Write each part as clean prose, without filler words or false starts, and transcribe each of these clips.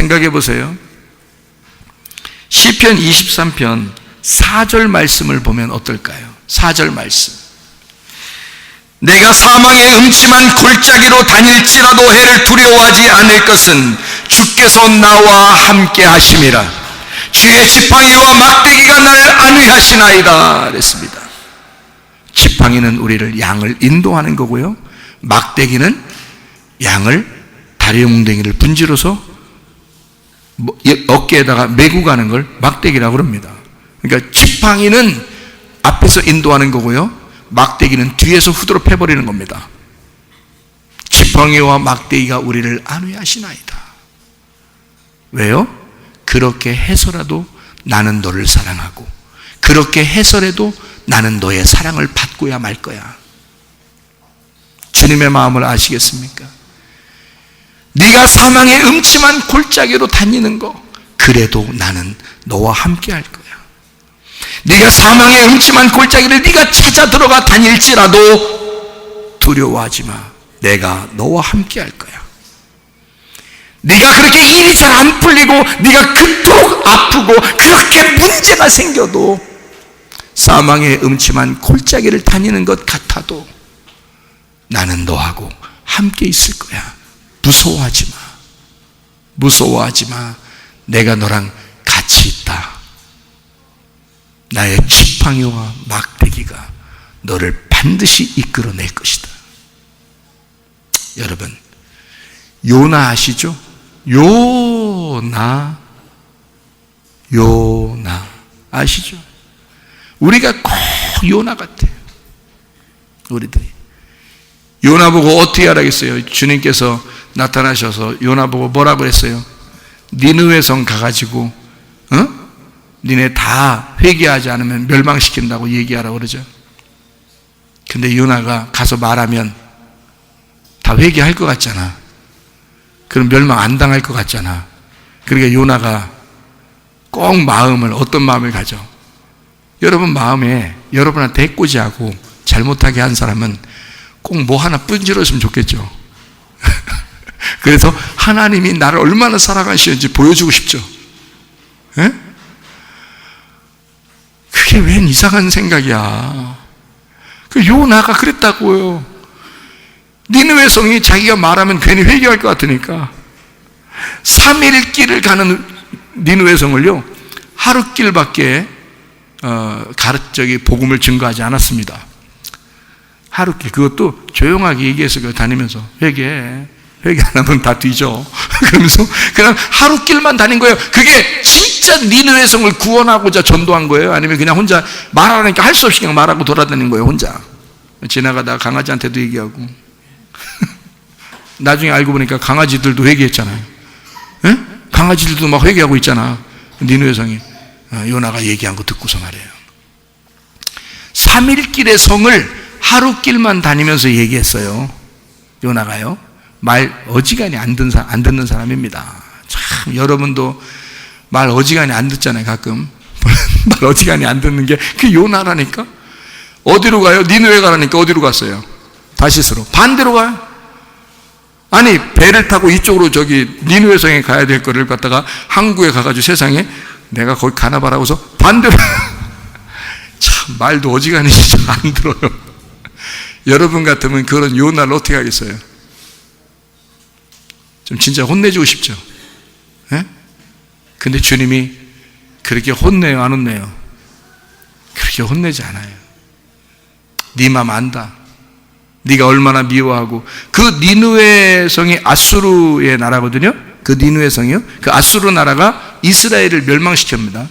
생각해 보세요. 시편 23편 4절 말씀을 보면 어떨까요? 4절 말씀. 내가 사망의 음침한 골짜기로 다닐지라도 해를 두려워하지 않을 것은 주께서 나와 함께 하심이라. 주의 지팡이와 막대기가 나를 안위하시나이다 그랬습니다. 지팡이는 우리를 양을 인도하는 거고요, 막대기는 양을 다리 뭉댕이를 분지러서 어깨에다가 메고 가는 걸 막대기라고 합니다. 그러니까 지팡이는 앞에서 인도하는 거고요, 막대기는 뒤에서 후드로 패버리는 겁니다. 지팡이와 막대기가 우리를 안위하시나이다. 왜요? 그렇게 해서라도 나는 너를 사랑하고, 그렇게 해서라도 나는 너의 사랑을 받고야 말 거야. 주님의 마음을 아시겠습니까? 네가 사망의 음침한 골짜기로 다니는 거, 그래도 나는 너와 함께 할 거야. 네가 사망의 음침한 골짜기를 네가 찾아 들어가 다닐지라도 두려워하지 마. 내가 너와 함께 할 거야. 네가 그렇게 일이 잘 안 풀리고 네가 그토록 아프고 그렇게 문제가 생겨도, 사망의 음침한 골짜기를 다니는 것 같아도 나는 너하고 함께 있을 거야. 무서워하지 마. 무서워하지 마. 내가 너랑 같이 있다. 나의 지팡이와 막대기가 너를 반드시 이끌어낼 것이다. 여러분, 요나 아시죠? 요나 아시죠? 우리가 꼭 요나 같아요. 우리들이 요나 보고 어떻게 하라겠어요? 주님께서 나타나셔서 요나 보고 뭐라고 했어요? 니느웨 성 가가지고 니네 다 회개하지 않으면 멸망시킨다고 얘기하라고 그러죠. 근데 요나가 가서 말하면 다 회개할 것 같잖아. 그럼 멸망 안 당할 것 같잖아. 그러니까 요나가 꼭 마음을, 어떤 마음을 가져? 여러분 마음에 여러분한테 해코지하고 잘못하게 한 사람은 꼭 뭐 하나 분질렀으면 좋겠죠. 그래서 하나님이 나를 얼마나 사랑하시는지 보여주고 싶죠. 에? 그게 웬 이상한 생각이야. 그 요나가 그랬다고요. 니느웨 성이 자기가 말하면 괜히 회개할 것 같으니까 3일 길을 가는 니느웨 성을요, 하루 길밖에 복음을 증거하지 않았습니다. 하루길, 그것도 조용하게 얘기해서 다니면서 회개 안 하면 다 뒤져. 그러면서 그냥 하루길만 다닌 거예요. 그게 진짜 니느웨 성을 구원하고자 전도한 거예요? 아니면 그냥 혼자 말하니까 할 수 없이 그냥 말하고 돌아다닌 거예요, 혼자? 지나가다가 강아지한테도 얘기하고. 나중에 알고 보니까 강아지들도 회개했잖아요. 에? 강아지들도 막 회개하고 있잖아. 니느웨 성이 요나가 얘기한 거 듣고서 말이에요. 3일 길의 성을 하루 길만 다니면서 얘기했어요. 요나가요. 말 어지간히 안 듣는 사람입니다. 참, 여러분도 말 어지간히 안 듣잖아요, 가끔. 말 어지간히 안 듣는 게 그 요나라니까. 어디로 가요? 니느웨 가라니까 어디로 갔어요? 다시스로. 반대로 가요. 아니, 배를 타고 이쪽으로 니느웨 성에 가야 될 거를 갖다가 항구에 가가지고 세상에 내가 거기 가나 봐라고서 반대로. 참, 말도 어지간히 진짜 안 들어요. 여러분 같으면 그런 요나를 어떻게 하겠어요? 좀 진짜 혼내주고 싶죠? 예? 근데 주님이 그렇게 혼내요, 안 혼내요? 그렇게 혼내지 않아요. 네 맘 안다. 네가 얼마나 미워하고. 그 니느웨 성이 아수르의 나라거든요. 그 니느웨 성이요. 그 아수르 나라가 이스라엘을 멸망시킵니다.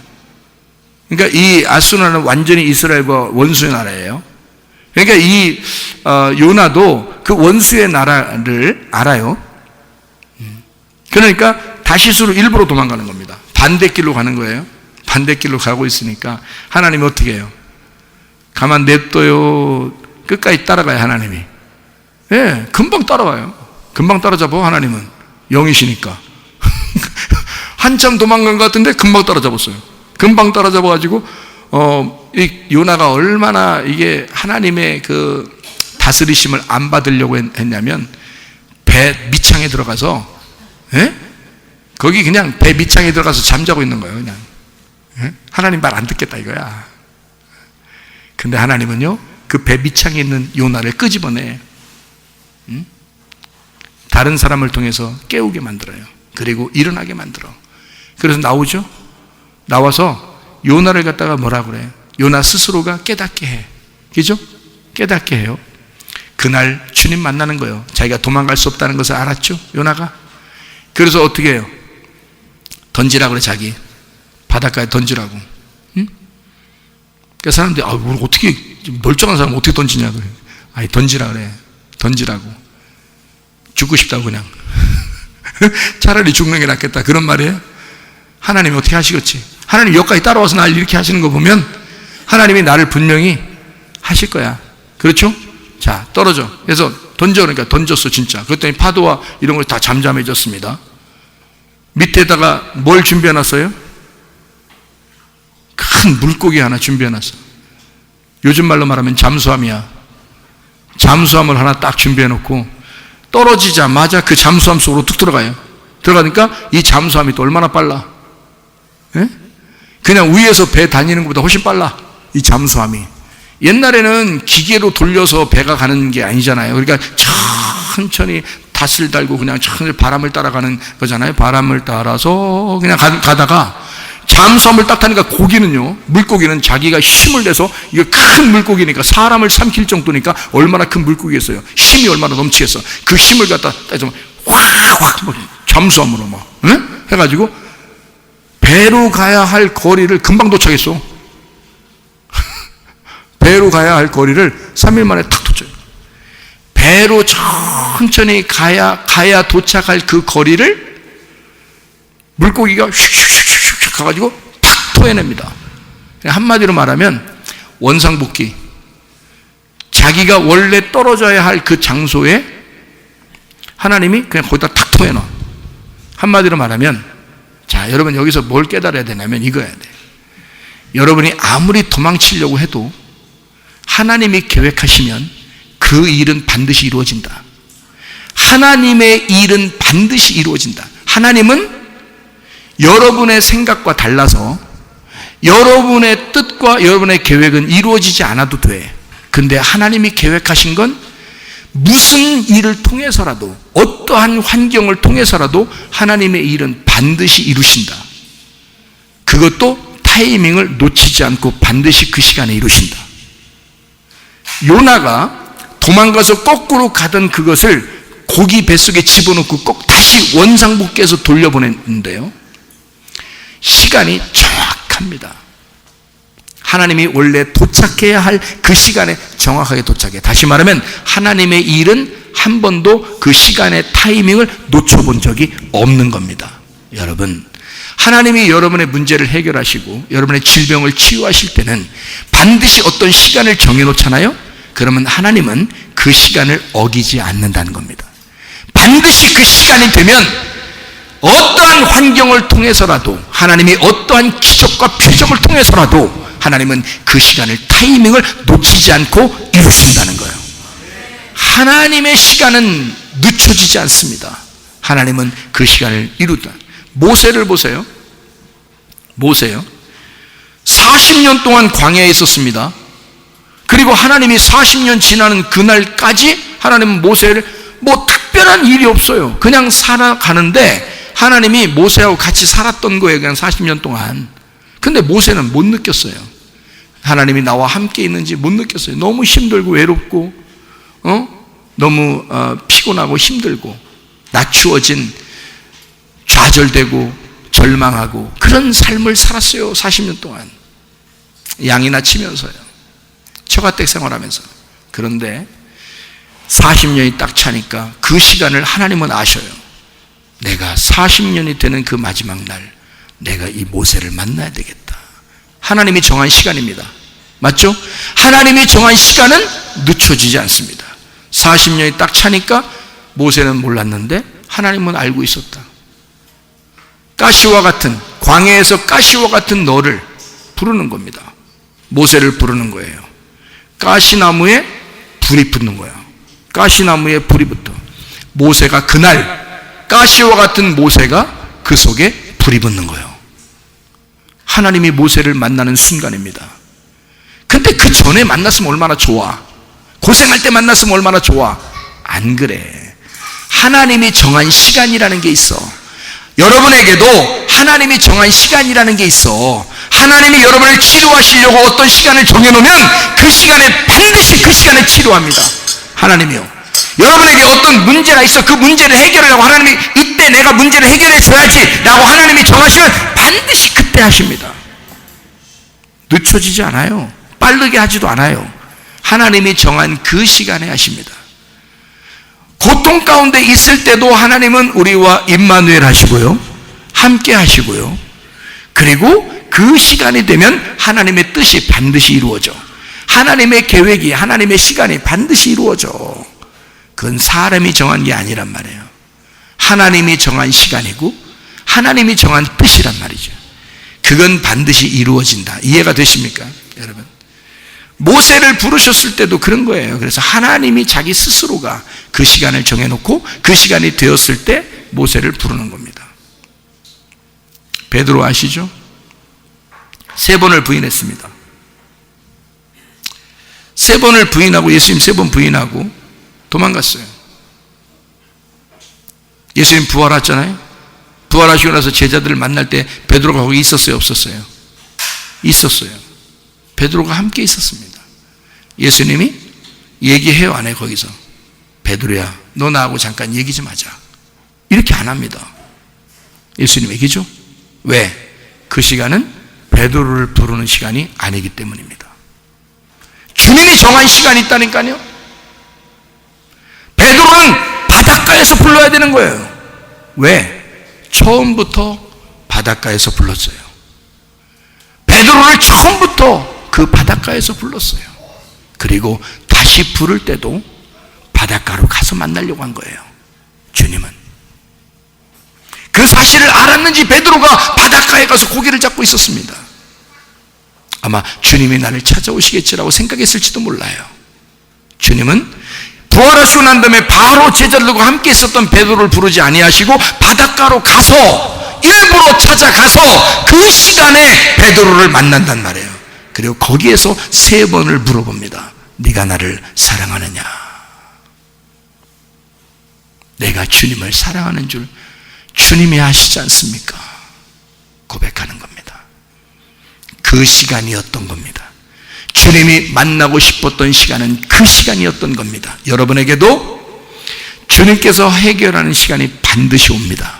그러니까 이 아수르 나라는 완전히 이스라엘과 원수의 나라예요. 그러니까 이 요나도 그 원수의 나라를 알아요. 그러니까 다시스로 일부러 도망가는 겁니다. 반대길로 가는 거예요. 반대길로 가고 있으니까 하나님이 어떻게 해요? 가만 냅둬요. 끝까지 따라가요, 하나님이. 예, 금방 따라와요. 금방 따라잡아, 하나님은. 영이시니까. 한참 도망간 것 같은데 금방 따라잡았어요. 금방 따라잡아가지고, 이 요나가 얼마나 이게 하나님의 그 다스리심을 안 받으려고 했냐면, 배 밑창에 들어가서, 예? 거기 그냥 배 밑창에 들어가서 잠자고 있는 거예요. 그냥 하나님 말 안 듣겠다 이거야. 근데 하나님은요, 그 배 밑창에 있는 요나를 끄집어내 다른 사람을 통해서 깨우게 만들어요. 그리고 일어나게 만들어. 그래서 나오죠. 나와서 요나를 갖다가 뭐라 그래? 요나 스스로가 깨닫게 해. 그죠? 깨닫게 해요. 그날 주님 만나는 거예요. 자기가 도망갈 수 없다는 것을 알았죠, 요나가. 그래서 어떻게 해요? 던지라고 그래. 자기 바닷가에 던지라고. 응? 그 사람들이 어떻게 멀쩡한 사람 어떻게 던지냐 그래. 아니 던지라 그래. 던지라고. 죽고 싶다고 그냥. 차라리 죽는 게 낫겠다 그런 말이에요. 하나님이 어떻게 하시겠지? 하나님 여기까지 따라와서 날 이렇게 하시는 거 보면 하나님이 나를 분명히 하실 거야. 그렇죠? 자, 떨어져. 그래서 던져. 그러니까 던졌어 진짜. 그랬더니 파도와 이런 걸 다 잠잠해졌습니다. 밑에다가 뭘 준비해놨어요? 큰 물고기 하나 준비해놨어. 요즘 말로 말하면 잠수함이야. 잠수함을 하나 딱 준비해놓고 떨어지자마자 그 잠수함 속으로 뚝 들어가요. 들어가니까 이 잠수함이 또 얼마나 빨라? 예? 그냥 위에서 배 다니는 것보다 훨씬 빨라. 이 잠수함이. 옛날에는 기계로 돌려서 배가 가는 게 아니잖아요. 그러니까 천천히 닷을 달고 그냥 천천히 바람을 따라가는 거잖아요. 바람을 따라서 그냥 가다가 잠수함을 딱 타니까 고기는요, 물고기는 자기가 힘을 내서, 이거 큰 물고기니까 사람을 삼킬 정도니까 얼마나 큰 물고기겠어요. 힘이 얼마나 넘치겠어. 그 힘을 갖다 따서 확 잠수함으로 막 해가지고 배로 가야 할 거리를 금방 도착했어. 배로 가야 할 거리를 3일 만에 탁 도착해. 배로 천천히 가야 도착할 그 거리를 물고기가 휙휙휙휙 가가지고 탁 토해냅니다. 한마디로 말하면 원상복귀. 자기가 원래 떨어져야 할 그 장소에 하나님이 그냥 거기다 탁 토해놔. 한마디로 말하면, 자, 여러분 여기서 뭘 깨달아야 되냐면 이거야 돼. 여러분이 아무리 도망치려고 해도 하나님이 계획하시면 그 일은 반드시 이루어진다. 하나님의 일은 반드시 이루어진다. 하나님은 여러분의 생각과 달라서 여러분의 뜻과 여러분의 계획은 이루어지지 않아도 돼. 근데 하나님이 계획하신 건 무슨 일을 통해서라도, 어떠한 환경을 통해서라도 하나님의 일은 반드시 이루신다. 그것도 타이밍을 놓치지 않고 반드시 그 시간에 이루신다. 요나가 도망가서 거꾸로 가던 그것을 고기 뱃속에 집어넣고 꼭 다시 원상복귀해서 돌려보냈는데요, 시간이 정확합니다. 하나님이 원래 도착해야 할 그 시간에 정확하게 도착해. 다시 말하면 하나님의 일은 한 번도 그 시간의 타이밍을 놓쳐본 적이 없는 겁니다. 여러분, 하나님이 여러분의 문제를 해결하시고 여러분의 질병을 치유하실 때는 반드시 어떤 시간을 정해놓잖아요. 그러면 하나님은 그 시간을 어기지 않는다는 겁니다. 반드시 그 시간이 되면 어떠한 환경을 통해서라도, 하나님이 어떠한 기적과 표적을 통해서라도 하나님은 그 시간을, 타이밍을 놓치지 않고 이루신다는 거예요. 하나님의 시간은 늦춰지지 않습니다. 하나님은 그 시간을 이루다. 모세를 보세요. 모세요. 40년 동안 광야에 있었습니다. 그리고 하나님이 40년 지나는 그날까지 하나님은 모세를 뭐 특별한 일이 없어요. 그냥 살아가는데 하나님이 모세하고 같이 살았던 거예요. 그냥 40년 동안. 근데 모세는 못 느꼈어요. 하나님이 나와 함께 있는지 못 느꼈어요. 너무 힘들고 외롭고 너무 피곤하고 힘들고 낮추어진, 좌절되고 절망하고 그런 삶을 살았어요. 40년 동안. 양이나 치면서요. 처가댁 생활하면서. 그런데 40년이 딱 차니까 그 시간을 하나님은 아셔요. 내가 40년이 되는 그 마지막 날 내가 이 모세를 만나야 되겠다. 하나님이 정한 시간입니다. 맞죠? 하나님이 정한 시간은 늦춰지지 않습니다. 40년이 딱 차니까 모세는 몰랐는데 하나님은 알고 있었다. 가시와 같은, 광야에서 가시와 같은 너를 부르는 겁니다. 모세를 부르는 거예요. 가시나무에 불이 붙는 거예요. 가시나무에 불이 붙어. 모세가 그날, 가시와 같은 모세가 그 속에 불이 붙는 거예요. 하나님이 모세를 만나는 순간입니다. 근데 그 전에 만났으면 얼마나 좋아. 고생할 때 만났으면 얼마나 좋아. 안 그래. 하나님이 정한 시간이라는 게 있어. 여러분에게도 하나님이 정한 시간이라는 게 있어. 하나님이 여러분을 치료하시려고 어떤 시간을 정해놓으면 그 시간에 반드시 그 시간에 치료합니다. 하나님이요. 여러분에게 어떤 문제가 있어. 그 문제를 해결하려고 하나님이 이때 내가 문제를 해결해 줘야지 라고 하나님이 정하시면 반드시 그때 하십니다. 늦춰지지 않아요. 빠르게 하지도 않아요. 하나님이 정한 그 시간에 하십니다. 고통 가운데 있을 때도 하나님은 우리와 임마누엘 하시고요, 함께 하시고요, 그리고 그 시간이 되면 하나님의 뜻이 반드시 이루어져. 하나님의 계획이, 하나님의 시간이 반드시 이루어져. 그건 사람이 정한 게 아니란 말이에요. 하나님이 정한 시간이고 하나님이 정한 뜻이란 말이죠. 그건 반드시 이루어진다. 이해가 되십니까, 여러분? 모세를 부르셨을 때도 그런 거예요. 그래서 하나님이 자기 스스로가 그 시간을 정해놓고 그 시간이 되었을 때 모세를 부르는 겁니다. 베드로 아시죠? 3번을 부인했습니다. 3번을 부인하고, 예수님 3번 부인하고 도망갔어요. 예수님 부활하셨잖아요. 부활하시고 나서 제자들을 만날 때 베드로가 거기 있었어요, 없었어요? 있었어요. 베드로가 함께 있었습니다. 예수님이 얘기해요, 안 해요? 거기서 베드로야, 너 나하고 잠깐 얘기 좀 하자, 이렇게 안 합니다. 예수님 얘기죠. 왜? 그 시간은 베드로를 부르는 시간이 아니기 때문입니다. 주님이 정한 시간이 있다니까요. 베드로는 바닷가에서 불러야 되는 거예요. 왜? 처음부터 바닷가에서 불렀어요. 베드로를 처음부터 그 바닷가에서 불렀어요. 그리고 다시 부를 때도 바닷가로 가서 만나려고 한 거예요. 주님은 그 사실을 알았는지 베드로가 바닷가에 가서 고기를 잡고 있었습니다. 아마 주님이 나를 찾아오시겠지라고 생각했을지도 몰라요. 주님은 부활하시고 난 다음에 바로 제자들과 함께 있었던 베드로를 부르지 아니하시고 바닷가로 가서 일부러 찾아가서 그 시간에 베드로를 만난단 말이에요. 그리고 거기에서 3번을 물어봅니다. 네가 나를 사랑하느냐? 내가 주님을 사랑하는 줄 주님이 아시지 않습니까? 고백하는 겁니다. 그 시간이었던 겁니다. 주님이 만나고 싶었던 시간은 그 시간이었던 겁니다. 여러분에게도 주님께서 해결하는 시간이 반드시 옵니다.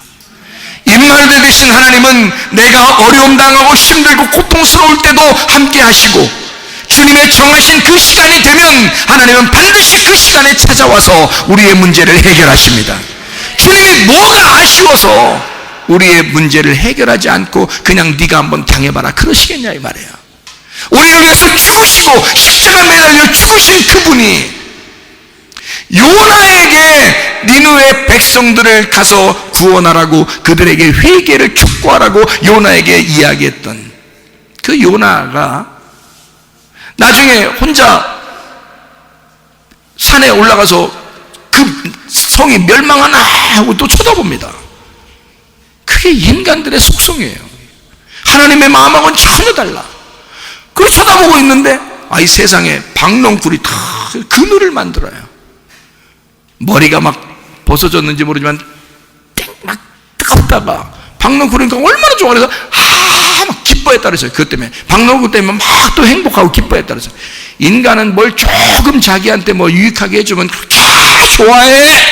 임마누엘 되신 하나님은 내가 어려움 당하고 힘들고 고통스러울 때도 함께 하시고, 주님의 정하신 그 시간이 되면 하나님은 반드시 그 시간에 찾아와서 우리의 문제를 해결하십니다. 주님이 뭐가 아쉬워서 우리의 문제를 해결하지 않고 그냥 네가 한번 당해봐라 그러시겠냐 이 말이에요. 우리를 위해서 죽으시고 십자가 매달려 죽으신 그분이 요나에게 니느웨 백성들을 가서 구원하라고, 그들에게 회개를 촉구하라고 요나에게 이야기했던 그 요나가 나중에 혼자 산에 올라가서 그 성이 멸망하나 하고 또 쳐다봅니다. 그게 인간들의 속성이에요. 하나님의 마음하고는 전혀 달라. 그걸 쳐다보고 있는데 이 세상에 박농쿨이 다 그늘을 만들어요. 머리가 막 벗어졌는지 모르지만 막 뜨겁다가 박농쿨이니까 얼마나 좋아. 그래서 막 기뻐했다 그랬어요. 그것 때문에 박농쿨 때문에 막 또 행복하고 기뻐했다 그랬어요. 인간은 뭘 조금 자기한테 뭐 유익하게 해주면 그렇게 좋아해.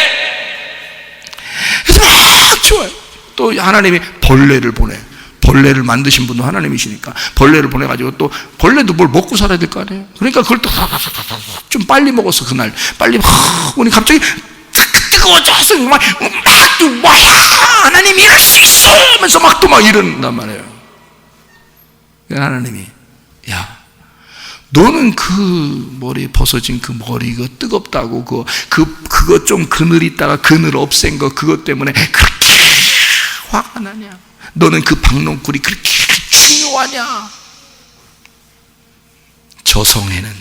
그래서 막 좋아해. 또 하나님이 벌레를 보내. 벌레를 만드신 분도 하나님이시니까 벌레를 보내가지고 또 벌레도 뭘 먹고 살아야 될 거 아니에요. 그러니까 그걸 또 좀 빨리 먹었어. 그날 빨리 막 오니 갑자기 뜨거워져서 막 뭐야 하나님이 이럴 수 있어 하면서 막 또 막 이런단 말이에요. 하나님이 야 너는 그 머리 벗어진 그 머리 그 뜨겁다고 그거 좀 그늘 있다가 그늘 없앤 거 그것 때문에 그렇게 화가 나냐? 너는 그 박농쿨이 그렇게 중요하냐? 저 성에는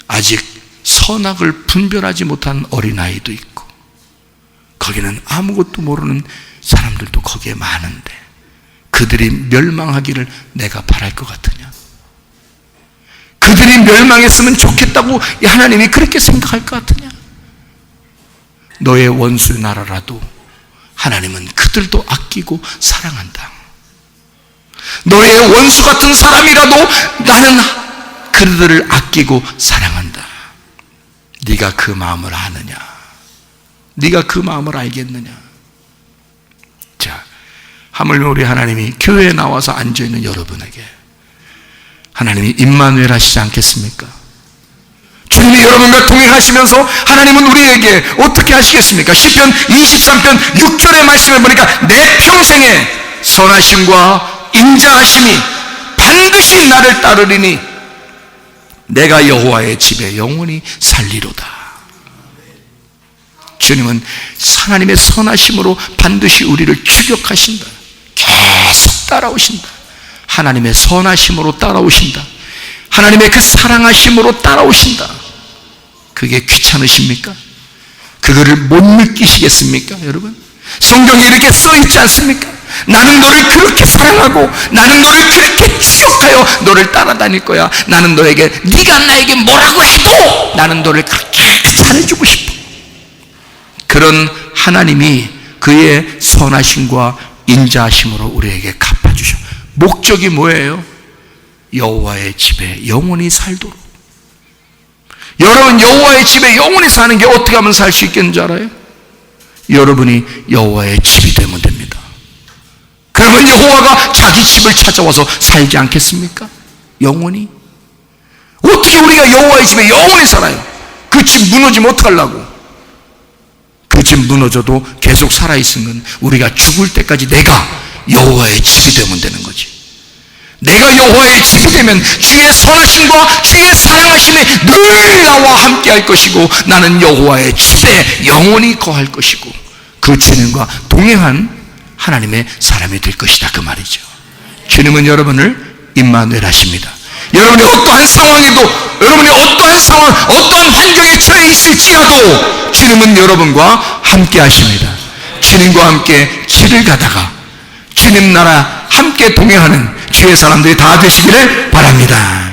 아직 선악을 분별하지 못한 어린아이도 있고, 거기는 아무것도 모르는 사람들도 거기에 많은데 그들이 멸망하기를 내가 바랄 것 같으냐? 그들이 멸망했으면 좋겠다고 하나님이 그렇게 생각할 것 같으냐? 너의 원수 나라라도 하나님은 그들도 아끼고 사랑한다. 너의 원수 같은 사람이라도 나는 그들을 아끼고 사랑한다. 네가 그 마음을 아느냐? 네가 그 마음을 알겠느냐? 자, 하물며 우리 하나님이 교회에 나와서 앉아있는 여러분에게 하나님이 임마누엘 하시지 않겠습니까? 주님이 여러분과 동행하시면서 하나님은 우리에게 어떻게 하시겠습니까? 시편 23편 6절의 말씀을 보니까 내 평생에 선하심과 인자하심이 반드시 나를 따르리니 내가 여호와의 집에 영원히 살리로다. 주님은 하나님의 선하심으로 반드시 우리를 추격하신다. 계속 따라오신다. 하나님의 선하심으로 따라오신다. 하나님의 그 사랑하심으로 따라오신다. 그게 귀찮으십니까? 그거를 못 느끼시겠습니까, 여러분? 성경에 이렇게 써 있지 않습니까? 나는 너를 그렇게 사랑하고 나는 너를 그렇게 추격하여 너를 따라다닐 거야. 나는 너에게 네가 나에게 뭐라고 해도 나는 너를 그렇게 잘해주고 싶어. 그런 하나님이 그의 선하심과 인자하심으로 우리에게 갚아주셔. 목적이 뭐예요? 여호와의 집에 영원히 살도록. 여러분, 여호와의 집에 영원히 사는 게 어떻게 하면 살 수 있겠는지 알아요? 여러분이 여호와의 집이 되면 됩니다. 그러면 여호와가 자기 집을 찾아와서 살지 않겠습니까? 영원히. 어떻게 우리가 여호와의 집에 영원히 살아요? 그 집 무너지면 어떡하려고? 그 집 무너져도 계속 살아있으면 우리가 죽을 때까지 내가 여호와의 집이 되면 되는 거지. 내가 여호와의 집이 되면 주의 선하심과 주의 사랑하심이 늘 나와 함께 할 것이고 나는 여호와의 집에 영원히 거할 것이고 그 주님과 동행한 하나님의 사람이 될 것이다, 그 말이죠. 주님은 여러분을 임마누엘 하십니다. 여러분이 어떠한 상황에도, 여러분이 어떠한 상황, 어떠한 환경에 처해 있을지라도 주님은 여러분과 함께 하십니다. 주님과 함께 길을 가다가 주님 나라 함께 동행하는 주의 사람들이 다 되시기를 바랍니다.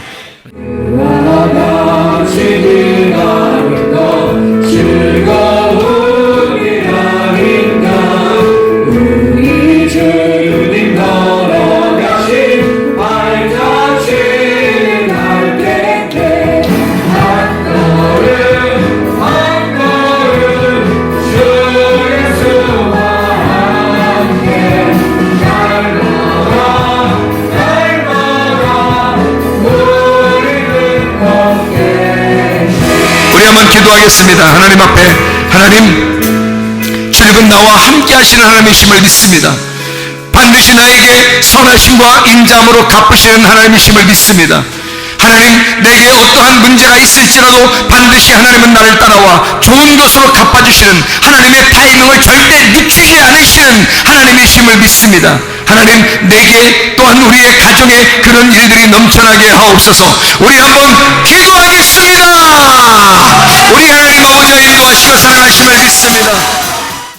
기도하겠습니다. 하나님 앞에, 하나님, 주님은 나와 함께 하시는 하나님이심을 믿습니다. 반드시 나에게 선하심과 인자함으로 갚으시는 하나님이심을 믿습니다. 하나님, 내게 어떠한 문제가 있을지라도 반드시 하나님은 나를 따라와 좋은 것으로 갚아주시는 하나님의 타이밍을 절대 늦추지 않으시는 하나님이심을 믿습니다. 하나님, 내게 또한 우리의 가정에 그런 일들이 넘쳐나게 하옵소서. 우리 한번 기도하겠습니다. 우리 하나님 아버지의 인도하시고 사랑하심을 믿습니다.